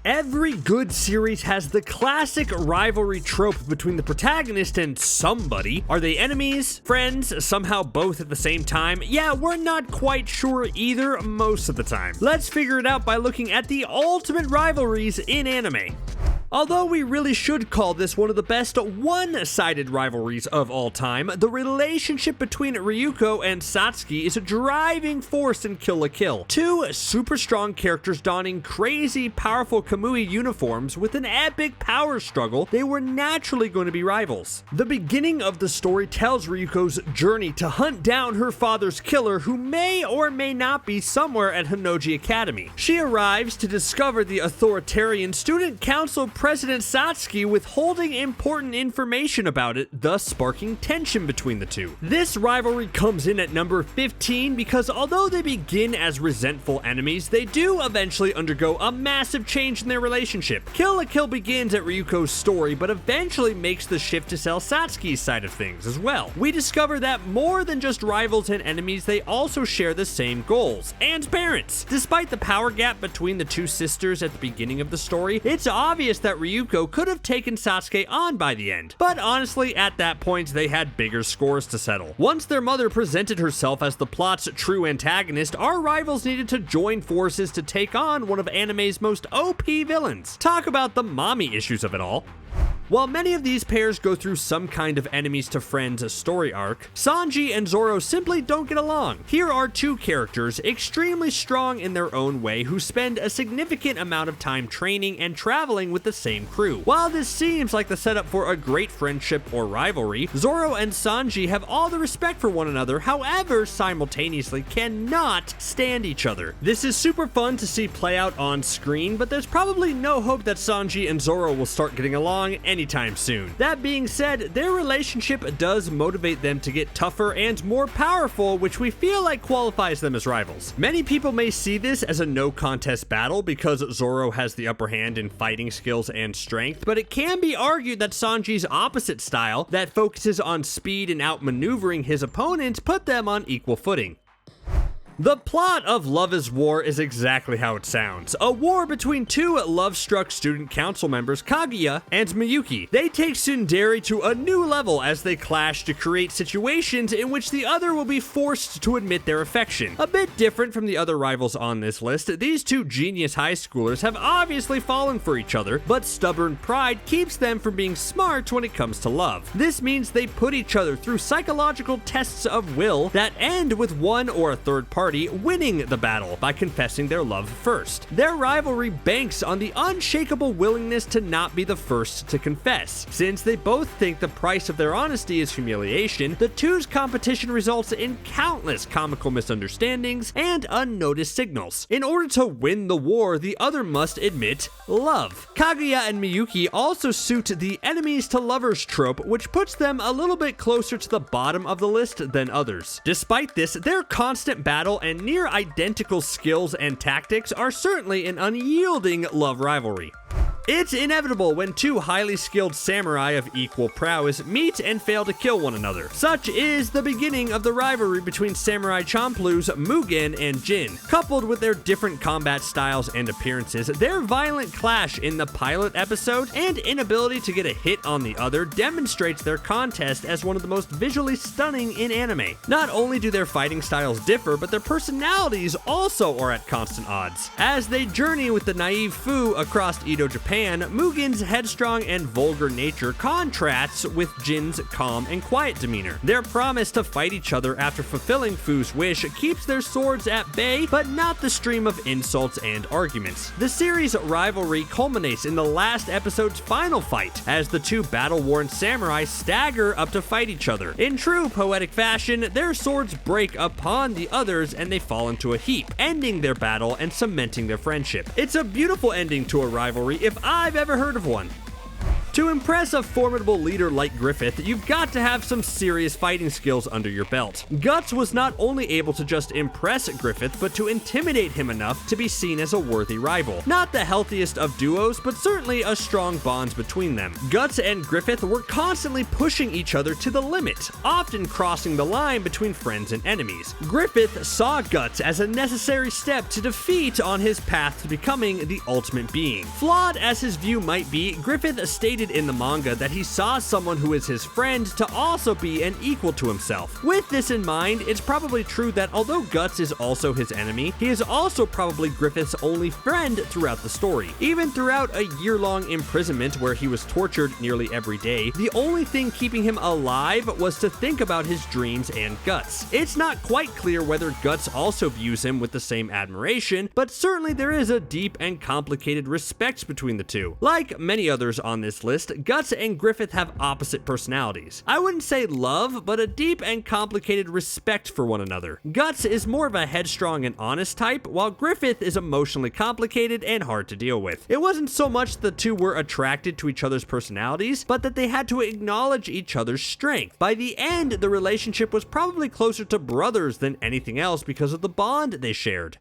Every good series has the classic rivalry trope between the protagonist and somebody. Are they enemies, friends, somehow both at the same time? Yeah, we're not quite sure either most of the time. Let's figure it out by looking at the ultimate rivalries in anime. Although we really should call this one of the best one-sided rivalries of all time, the relationship between Ryuko and Satsuki is a driving force in Kill la Kill. Two super strong characters donning crazy, powerful Kamui uniforms with an epic power struggle, they were naturally going to be rivals. The beginning of the story tells Ryuko's journey to hunt down her father's killer, who may or may not be somewhere at Honnouji Academy. She arrives to discover the authoritarian student council President Satsuki withholding important information about it, thus sparking tension between the two. This rivalry comes in at number 15 because although they begin as resentful enemies, they do eventually undergo a massive change in their relationship. Kill la Kill begins at Ryuko's story, but eventually makes the shift to sell Satsuki's side of things as well. We discover that more than just rivals and enemies, they also share the same goals and parents. Despite the power gap between the two sisters at the beginning of the story, it's obvious that Ryuko could have taken Sasuke on by the end, but honestly at that point they had bigger scores to settle. Once their mother presented herself as the plot's true antagonist, our rivals needed to join forces to take on one of anime's most OP villains. Talk about the mommy issues of it all. While many of these pairs go through some kind of enemies to friends story arc, Sanji and Zoro simply don't get along. Here are two characters extremely strong in their own way who spend a significant amount of time training and traveling with the same crew. While this seems like the setup for a great friendship or rivalry, Zoro and Sanji have all the respect for one another, however simultaneously cannot stand each other. This is super fun to see play out on screen, but there's probably no hope that Sanji and Zoro will start getting along anytime soon. That being said, their relationship does motivate them to get tougher and more powerful, which we feel like qualifies them as rivals. Many people may see this as a no contest battle because Zoro has the upper hand in fighting skills and strength, but it can be argued that Sanji's opposite style, that focuses on speed and outmaneuvering his opponents, put them on equal footing. The plot of Love is War is exactly how it sounds. A war between two love-struck student council members, Kaguya and Miyuki. They take tsundere to a new level as they clash to create situations in which the other will be forced to admit their affection. A bit different from the other rivals on this list, these two genius high schoolers have obviously fallen for each other, but stubborn pride keeps them from being smart when it comes to love. This means they put each other through psychological tests of will that end with one or a third party winning the battle by confessing their love first. Their rivalry banks on the unshakable willingness to not be the first to confess. Since they both think the price of their honesty is humiliation, the two's competition results in countless comical misunderstandings and unnoticed signals. In order to win the war, the other must admit love. Kaguya and Miyuki also suit the enemies to lovers trope, which puts them a little bit closer to the bottom of the list than others. Despite this, their constant battle and near identical skills and tactics are certainly an unyielding love rivalry. It's inevitable when two highly skilled samurai of equal prowess meet and fail to kill one another. Such is the beginning of the rivalry between Samurai Champloo's Mugen and Jin. Coupled with their different combat styles and appearances, their violent clash in the pilot episode and inability to get a hit on the other demonstrates their contest as one of the most visually stunning in anime. Not only do their fighting styles differ, but their personalities also are at constant odds. As they journey with the naive Fu across Edo, Japan, Mugen's headstrong and vulgar nature contrasts with Jin's calm and quiet demeanor. Their promise to fight each other after fulfilling Fu's wish keeps their swords at bay, but not the stream of insults and arguments. The series' rivalry culminates in the last episode's final fight, as the two battle-worn samurai stagger up to fight each other. In true poetic fashion, their swords break upon the others and they fall into a heap, ending their battle and cementing their friendship. It's a beautiful ending to a rivalry if I've ever heard of one. To impress a formidable leader like Griffith, you've got to have some serious fighting skills under your belt. Guts was not only able to just impress Griffith, but to intimidate him enough to be seen as a worthy rival. Not the healthiest of duos, but certainly a strong bond between them. Guts and Griffith were constantly pushing each other to the limit, often crossing the line between friends and enemies. Griffith saw Guts as a necessary step to defeat on his path to becoming the ultimate being. Flawed as his view might be, Griffith stated in the manga that he saw someone who is his friend to also be an equal to himself. With this in mind, it's probably true that although Guts is also his enemy, he is also probably Griffith's only friend throughout the story. Even throughout a year-long imprisonment where he was tortured nearly every day, the only thing keeping him alive was to think about his dreams and Guts. It's not quite clear whether Guts also views him with the same admiration, but certainly there is a deep and complicated respect between the two. Like many others on this list, Guts and Griffith have opposite personalities. I wouldn't say love, but a deep and complicated respect for one another. Guts is more of a headstrong and honest type, while Griffith is emotionally complicated and hard to deal with. It wasn't so much the two were attracted to each other's personalities, but that they had to acknowledge each other's strength. By the end, the relationship was probably closer to brothers than anything else because of the bond they shared.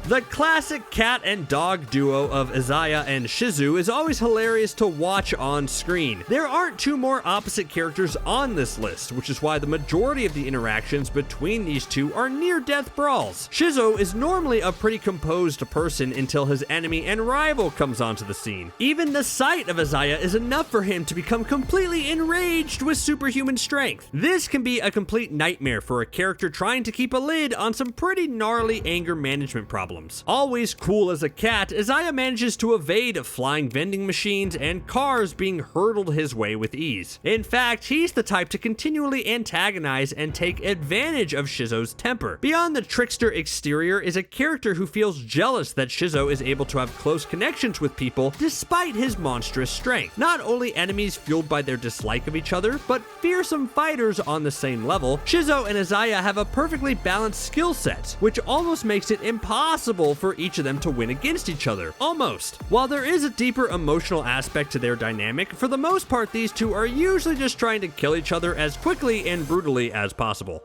The classic cat and dog duo of Izaya and Shizuo is always hilarious to watch on screen. There aren't two more opposite characters on this list, which is why the majority of the interactions between these two are near-death brawls. Shizuo is normally a pretty composed person until his enemy and rival comes onto the scene. Even the sight of Izaya is enough for him to become completely enraged with superhuman strength. This can be a complete nightmare for a character trying to keep a lid on some pretty gnarly anger management problems. Always cool as a cat, Izaya manages to evade flying vending machines and cars being hurtled his way with ease. In fact, he's the type to continually antagonize and take advantage of Shizuo's temper. Beyond the trickster exterior is a character who feels jealous that Shizuo is able to have close connections with people despite his monstrous strength. Not only enemies fueled by their dislike of each other, but fearsome fighters on the same level, Shizuo and Izaya have a perfectly balanced skill set, which almost makes it impossible for each of them to win against each other. Almost. While there is a deeper emotional aspect to their dynamic, for the most part these two are usually just trying to kill each other as quickly and brutally as possible.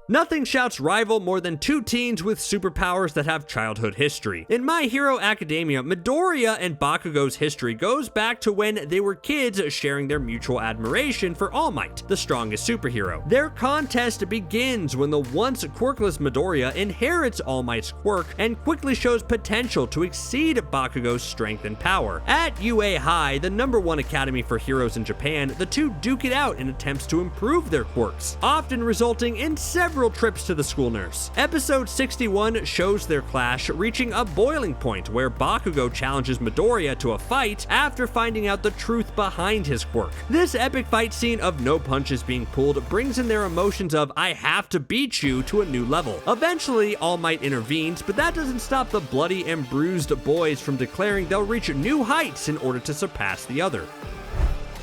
Nothing shouts rival more than two teens with superpowers that have childhood history. In My Hero Academia, Midoriya and Bakugou's history goes back to when they were kids sharing their mutual admiration for All Might, the strongest superhero. Their contest begins when the once quirkless Midoriya inherits All Might's quirk and quickly shows potential to exceed Bakugou's strength and power. At UA High, the #1 academy for heroes in Japan, the two duke it out in attempts to improve their quirks, often resulting in several trips to the school nurse. Episode 61 shows their clash reaching a boiling point where Bakugou challenges Midoriya to a fight after finding out the truth behind his quirk. This epic fight scene of no punches being pulled brings in their emotions of "I have to beat you" to a new level. Eventually, All Might intervenes, but that doesn't stop the bloody and bruised boys from declaring they'll reach new heights in order to surpass the other.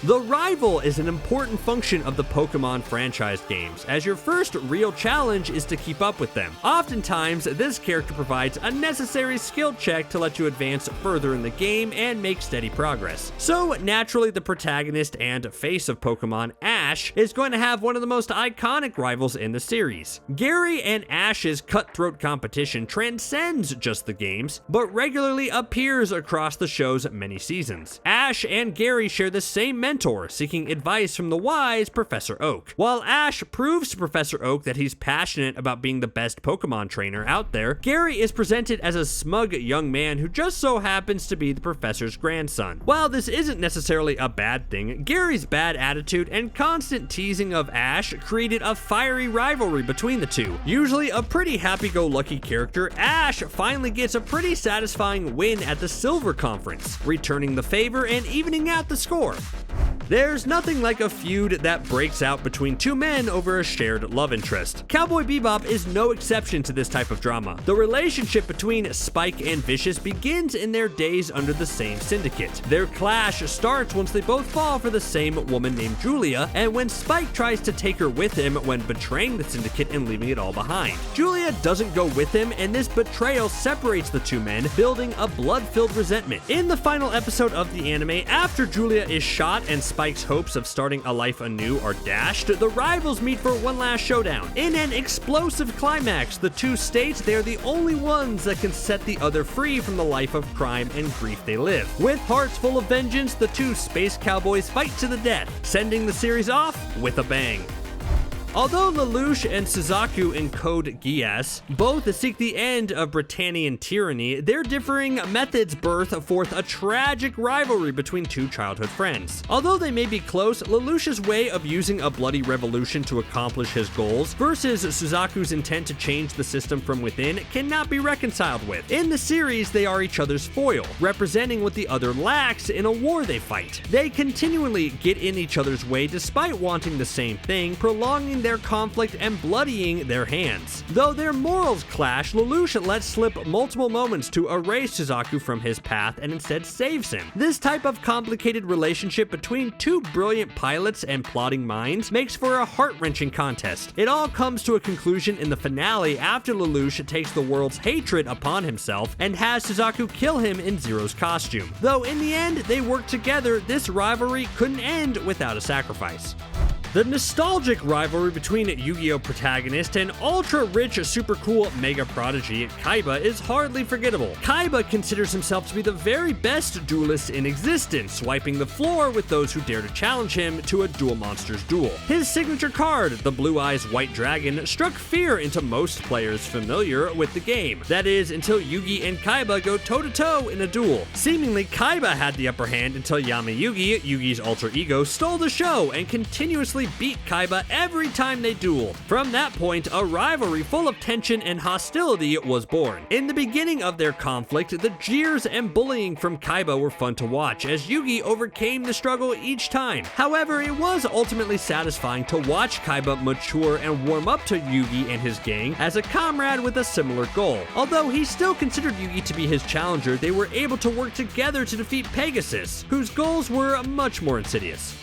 The rival is an important function of the Pokemon franchise games, as your first real challenge is to keep up with them. Oftentimes, this character provides a necessary skill check to let you advance further in the game and make steady progress. So, naturally, the protagonist and face of Pokemon, Ash, is going to have one of the most iconic rivals in the series. Gary and Ash's cutthroat competition transcends just the games, but regularly appears across the show's many seasons. Ash and Gary share the same mentor, seeking advice from the wise Professor Oak. While Ash proves to Professor Oak that he's passionate about being the best Pokemon trainer out there, Gary is presented as a smug young man who just so happens to be the professor's grandson. While this isn't necessarily a bad thing, Gary's bad attitude and constant teasing of Ash created a fiery rivalry between the two. Usually a pretty happy-go-lucky character, Ash finally gets a pretty satisfying win at the Silver Conference, returning the favor and evening out the score. There's nothing like a feud that breaks out between two men over a shared love interest. Cowboy Bebop is no exception to this type of drama. The relationship between Spike and Vicious begins in their days under the same syndicate. Their clash starts once they both fall for the same woman named Julia, and when Spike tries to take her with him when betraying the syndicate and leaving it all behind. Julia doesn't go with him, and this betrayal separates the two men, building a blood-filled resentment. In the final episode of the anime, after Julia is shot and Spike's hopes of starting a life anew are dashed, the rivals meet for one last showdown. In an explosive climax, the two state they are the only ones that can set the other free from the life of crime and grief they live. With hearts full of vengeance, the two space cowboys fight to the death, sending the series off with a bang. Although Lelouch and Suzaku encode Geass both seek the end of Britannian tyranny, their differing methods birth forth a tragic rivalry between two childhood friends. Although they may be close, Lelouch's way of using a bloody revolution to accomplish his goals versus Suzaku's intent to change the system from within cannot be reconciled with. In the series, they are each other's foil, representing what the other lacks in a war they fight. They continually get in each other's way despite wanting the same thing, prolonging their conflict and bloodying their hands. Though their morals clash, Lelouch lets slip multiple moments to erase Suzaku from his path and instead saves him. This type of complicated relationship between two brilliant pilots and plotting minds makes for a heart-wrenching contest. It all comes to a conclusion in the finale after Lelouch takes the world's hatred upon himself and has Suzaku kill him in Zero's costume. Though in the end they work together, this rivalry couldn't end without a sacrifice. The nostalgic rivalry between Yu-Gi-Oh! Protagonist and ultra-rich, super-cool mega prodigy Kaiba is hardly forgettable. Kaiba considers himself to be the very best duelist in existence, wiping the floor with those who dare to challenge him to a Duel Monsters duel. His signature card, the Blue Eyes White Dragon, struck fear into most players familiar with the game. That is, until Yugi and Kaiba go toe-to-toe in a duel. Seemingly, Kaiba had the upper hand until Yama Yugi, Yugi's alter ego, stole the show and continuously beat Kaiba every time they dueled. From that point, a rivalry full of tension and hostility was born. In the beginning of their conflict, the jeers and bullying from Kaiba were fun to watch, as Yugi overcame the struggle each time. However, it was ultimately satisfying to watch Kaiba mature and warm up to Yugi and his gang as a comrade with a similar goal. Although he still considered Yugi to be his challenger, they were able to work together to defeat Pegasus, whose goals were much more insidious.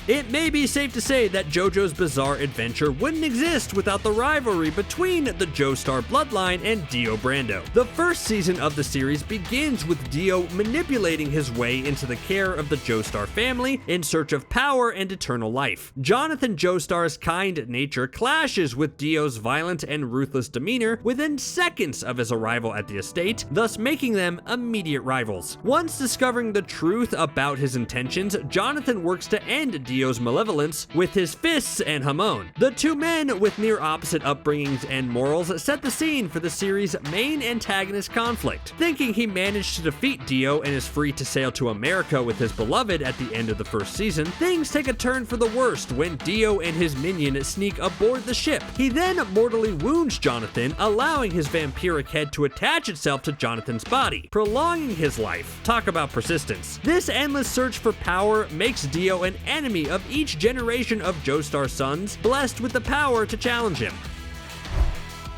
It may be safe to say that JoJo's Bizarre Adventure wouldn't exist without the rivalry between the Joestar bloodline and Dio Brando. The first season of the series begins with Dio manipulating his way into the care of the Joestar family in search of power and eternal life. Jonathan Joestar's kind nature clashes with Dio's violent and ruthless demeanor within seconds of his arrival at the estate, thus making them immediate rivals. Once discovering the truth about his intentions, Jonathan works to end Dio's malevolence with his fists and Hamon. The two men with near opposite upbringings and morals set the scene for the series' main antagonist conflict. Thinking he managed to defeat Dio and is free to sail to America with his beloved at the end of the first season, things take a turn for the worst when Dio and his minion sneak aboard the ship. He then mortally wounds Jonathan, allowing his vampiric head to attach itself to Jonathan's body, prolonging his life. Talk about persistence. This endless search for power makes Dio an enemy of each generation of Joestar sons, blessed with the power to challenge him.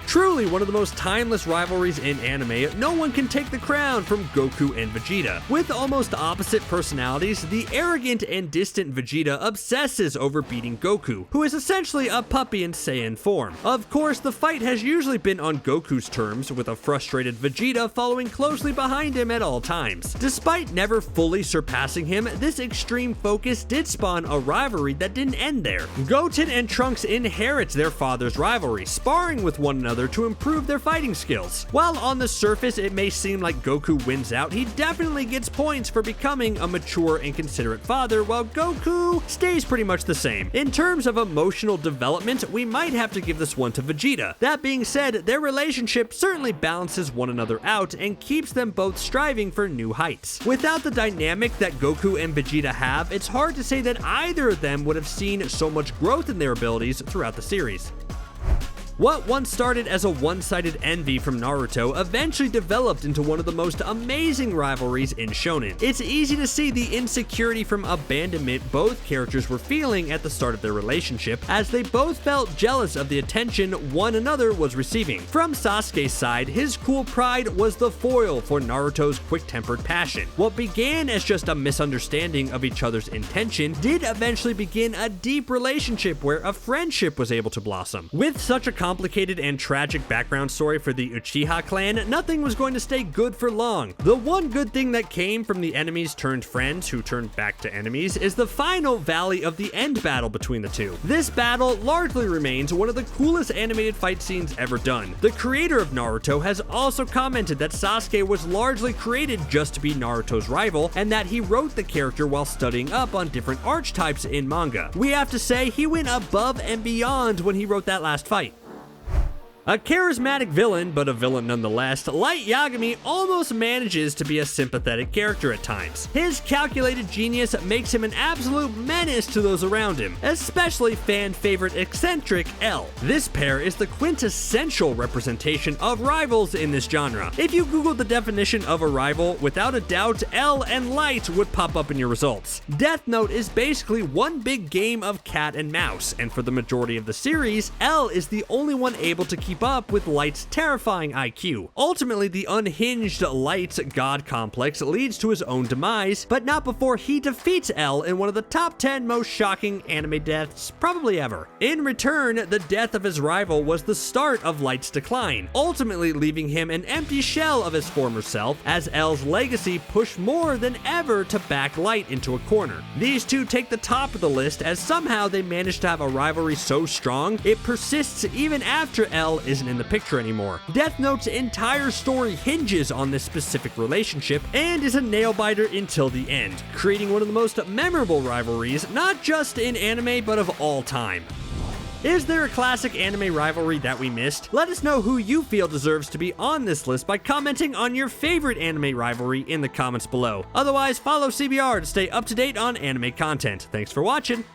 Truly one of the most timeless rivalries in anime, no one can take the crown from Goku and Vegeta. With almost opposite personalities, the arrogant and distant Vegeta obsesses over beating Goku, who is essentially a puppy in Saiyan form. Of course, the fight has usually been on Goku's terms, with a frustrated Vegeta following closely behind him at all times. Despite never fully surpassing him, this extreme focus did spawn a rivalry that didn't end there. Goten and Trunks inherit their father's rivalry, sparring with one another to improve their fighting skills. While on the surface it may seem like Goku wins out, he definitely gets points for becoming a mature and considerate father, while Goku stays pretty much the same. In terms of emotional development, we might have to give this one to Vegeta. That being said, their relationship certainly balances one another out and keeps them both striving for new heights. Without the dynamic that Goku and Vegeta have, it's hard to say that either of them would have seen so much growth in their abilities throughout the series. What once started as a one-sided envy from Naruto eventually developed into one of the most amazing rivalries in shonen. It's easy to see the insecurity from abandonment both characters were feeling at the start of their relationship, as they both felt jealous of the attention one another was receiving. From Sasuke's side, his cool pride was the foil for Naruto's quick-tempered passion. What began as just a misunderstanding of each other's intention did eventually begin a deep relationship where a friendship was able to blossom. With such a complicated and tragic background story for the Uchiha clan, nothing was going to stay good for long. The one good thing that came from the enemies turned friends who turned back to enemies is the final Valley of the End battle between the two. This battle largely remains one of the coolest animated fight scenes ever done. The creator of Naruto has also commented that Sasuke was largely created just to be Naruto's rival, and that he wrote the character while studying up on different archetypes in manga. We have to say, he went above and beyond when he wrote that last fight. A charismatic villain, but a villain nonetheless, Light Yagami almost manages to be a sympathetic character at times. His calculated genius makes him an absolute menace to those around him, especially fan-favorite eccentric L. This pair is the quintessential representation of rivals in this genre. If you Google the definition of a rival, without a doubt, L and Light would pop up in your results. Death Note is basically one big game of cat and mouse, and for the majority of the series, L is the only one able to keep up with Light's terrifying IQ. Ultimately, the unhinged Light's god complex leads to his own demise, but not before he defeats L in one of the top 10 most shocking anime deaths probably ever. In return, the death of his rival was the start of Light's decline, ultimately leaving him an empty shell of his former self, as L's legacy pushed more than ever to back Light into a corner. These two take the top of the list, as somehow they managed to have a rivalry so strong it persists even after L isn't in the picture anymore. Death Note's entire story hinges on this specific relationship and is a nail-biter until the end, creating one of the most memorable rivalries, not just in anime but of all time. Is there a classic anime rivalry that we missed? Let us know who you feel deserves to be on this list by commenting on your favorite anime rivalry in the comments below. Otherwise, follow CBR to stay up to date on anime content. Thanks for watching!